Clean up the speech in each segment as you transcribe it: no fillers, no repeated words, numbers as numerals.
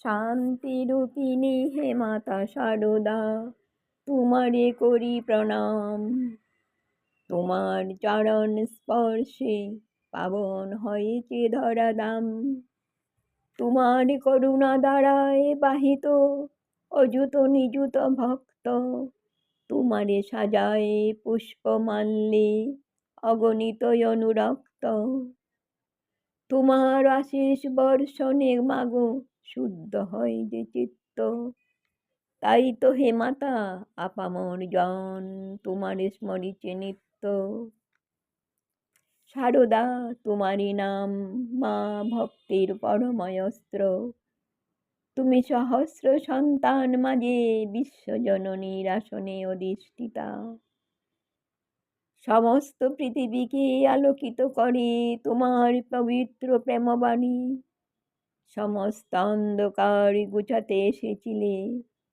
শান্তিরূপিণী হে মাতা সারদা, তোমারে করি প্রণাম। তোমার চরণ স্পর্শে পাবন হয়েছে ধরাধাম। তোমার করুণা দ্বারায় বাহিত অযুত নিযুত ভক্ত, তোমারে সাজায় পুষ্পমাল্যে অগণিত অনুরক্ত। তোমার আশিস বর্ষণে মাগো শুদ্ধ হয় যে চিত্ত, তাই তো হে মাতা আপামর জন তোমারে স্মরিছে নিত্য। সারদা তোমারি নাম মা ভক্তির পরময় অস্ত্র, তুমি সহস্র সন্তান মাঝে বিশ্বজননীর আসনে অধিষ্ঠিতা। সমস্ত পৃথিবীকে আলোকিত করে তোমার পবিত্র প্রেমবাণী। সমস্ত অন্ধকার গুছাতে এসেছিলে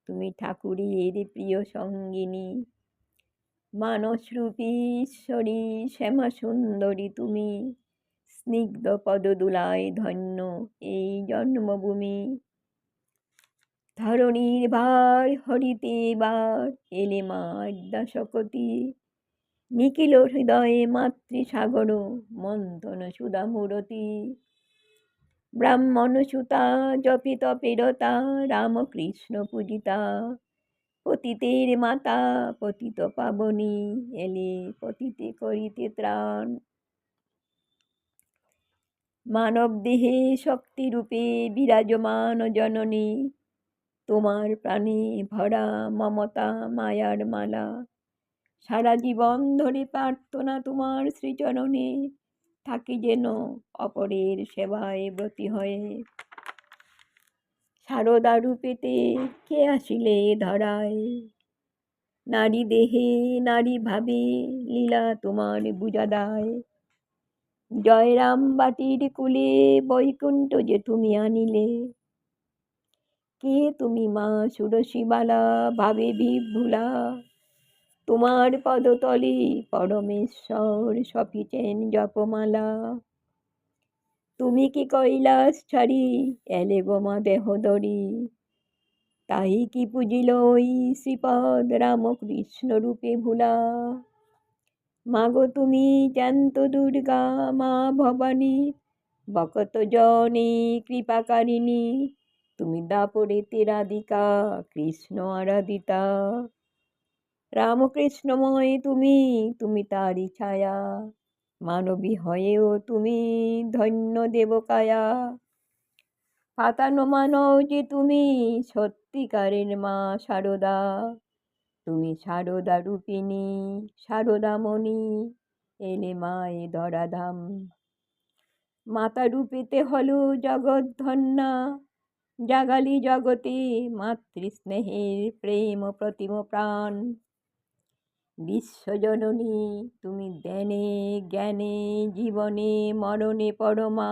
তুমি ঠাকুরের প্রিয় সঙ্গিনী। মানসরূপী ঈশ্বরী শ্যামা সুন্দরী তুমি, স্নিগ্ধ পদদুলায় ধন্য এই জন্মভূমি। ধরণীর ভার হরিতে এবার এলে মা আদ্যাশকতি, নিখিল হৃদয়ে মাতৃসাগর মন্থন সুধা মূরতি। ব্রাহ্মণ সুতা জপিত পেরতা রামকৃষ্ণ পূজিতা, পতিতের মাতা পতিত পাবনী এলে পতিতে করিতে ত্রাণ। মানব দেহে শক্তিরূপে বিরাজমান জননী, তোমার প্রাণে ভরা মমতা মায়ার মালা। সারা জীবন ধরে প্রার্থনা তোমার শ্রীচরণে, থাকি যেন অপরের সেবায় ব্রতী হয়ে। সারদা রূপেতে কে আসিলে ধরায়, নারী দেহে নারী ভাবে লীলা তোমার বুঝা দায়। জয়রাম বাটির কুলে বৈকুণ্ঠ যে তুমি আনিলে, কে তুমি মা সুরসীবালা ভাবে বিভুলা। তোমার পদতলে পরমেশ্বর সপিছেন জপমালা। তুমি কি কৈলাস ছাড়ি এলে গো মা দেহধরি, তাই কি পুজিল ওই শ্রীপদ রামকৃষ্ণ রূপে ভুলা। মাগো তুমি জ্যান্ত দুর্গা মা ভবানী, ভকত জনে কৃপাকারিণী। তুমি দাপরেতে রাধিকা কৃষ্ণ আরাধিতা। রামকৃষ্ণময় তুমি, তুমি তারি ছায়া, মানবী হয়েও তুমি ধন্য দেবকায়া। পাতানো মানব যে তুমি সত্যিকারের মা সারদা, তুমি সারদা রূপিণী সারদামণি এলে মায়ে ধরাধাম। মাতা রূপেতে হলো জগৎ ধন্যা, জাগালি জগতে মাতৃস্নেহের প্রেম প্রতিম প্রাণ। বিশ্বজননী তুমি ধ্যানে জ্ঞানে জীবনে মরণে পরমা।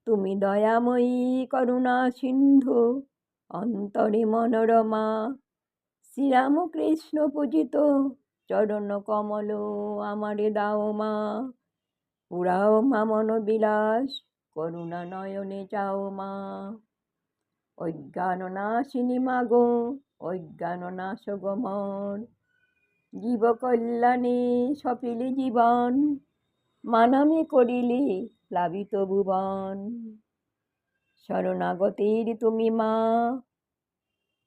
তুমি দয়াময়ী করুণা সিন্ধু অন্তরে মনোরমা। শ্রীরামকৃষ্ণ পূজিত চরণ কমল আমারে দাও মা। পুরাও মা মনোবিলাস করুণা নয়নে চাও মা। অজ্ঞান নাশিনী মাগো অজ্ঞান নাশক মন, জীব কল্যাণে সপিলে জীবন, মানামে করিলে প্লাবিত ভুবন। শরণাগতের তুমি মা,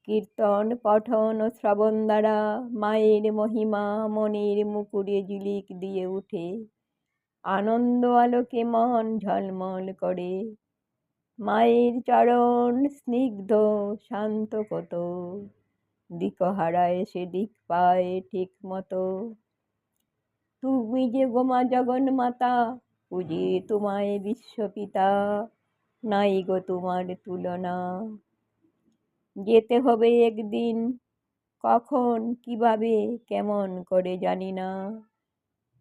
কীর্তন পঠন শ্রবণ দ্বারা মায়ের মহিমা মনের মুকুরে ঝিলিক দিয়ে উঠে। আনন্দ আলোকে মন ঝলমল করে, মায়ের চরণ স্নিগ্ধ শান্ত কত, দিকহারায় সে দিক পায় ঠিক মতো। তুমি যে গোমা জগন্মাতা, পূজে তোমায় বিশ্বপিতা, নাই গো তোমার তুলনা। যেতে হবে একদিন, কখন কিভাবে কেমন করে জানি না।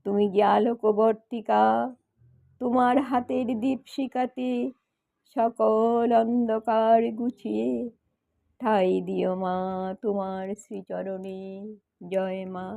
তুমি যে আলোকবর্তিকা, তোমার হাতের দীপশিখাতে সকল অন্ধকার গুছিয়ে ঠাই দিও মা তোমার শ্রীচরণে। জয় মা।